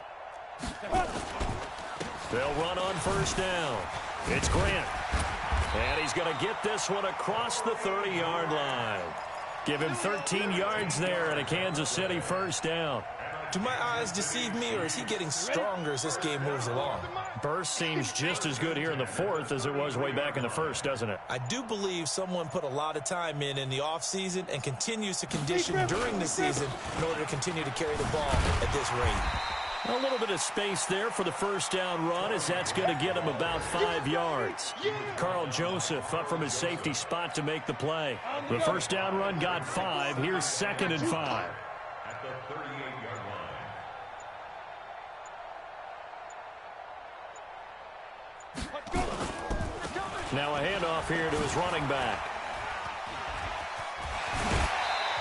They'll run on first down. It's Grant. And he's going to get this one across the 30-yard line. Give him 13 yards there and a Kansas City first down. Do my eyes deceive me, or is he getting stronger as this game moves along? Burst seems just as good here in the fourth as it was way back in the first, doesn't it? I do believe someone put a lot of time in the offseason and continues to condition during the season in order to continue to carry the ball at this rate. A little bit of space there for the first down run as that's going to get him about 5 yards. Carl Joseph up from his safety spot to make the play. The first down run got 5. Here's 2nd and 5. At the 38-yard line. Now a handoff here to his running back.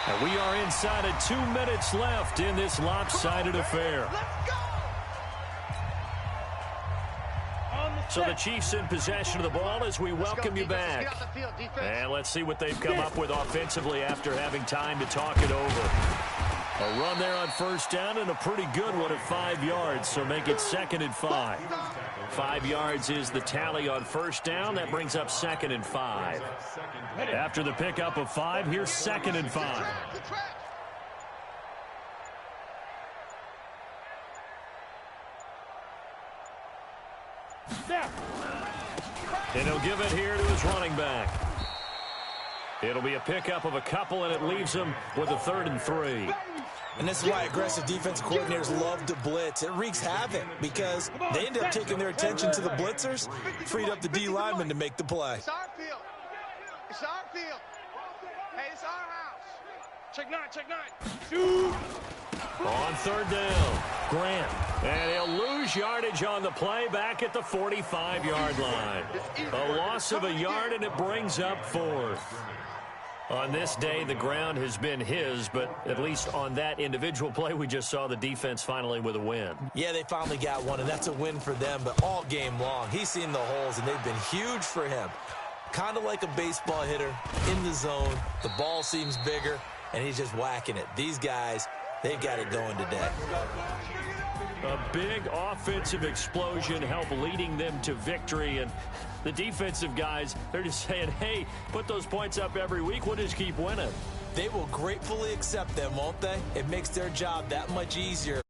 And we are inside of 2 minutes left in this lopsided affair. So the Chiefs in possession of the ball as we welcome you back. And let's see what they've come up with offensively after having time to talk it over. A run there on first down and a pretty good one at 5 yards, so make it 2nd and 5. 5 yards is the tally on first down. That brings up 2nd and 5. After the pickup of 5, here's 2nd and 5. And he'll give it here to his running back. It'll be a pickup of a couple, and it leaves him with a 3rd and 3. And this is why aggressive defensive coordinators love to blitz. It wreaks havoc because they end up taking their attention to the blitzers, freed up the D lineman to make the play. It's our field. It's our field. Hey, it's our house. Check 9. Shoot. On 3rd down, Grant. And he'll lose yardage on the play back at the 45-yard line. A loss of a yard, and it brings up 4th. On this day, the ground has been his, but at least on that individual play, we just saw the defense finally with a win. Yeah, they finally got one, and that's a win for them, but all game long, he's seen the holes, and they've been huge for him. Kind of like a baseball hitter in the zone. The ball seems bigger, and he's just whacking it. These guys, they've got it going today. A big offensive explosion helped leading them to victory, and the defensive guys, they're just saying, hey, put those points up every week, we'll just keep winning. They will gratefully accept them, won't they? It makes their job that much easier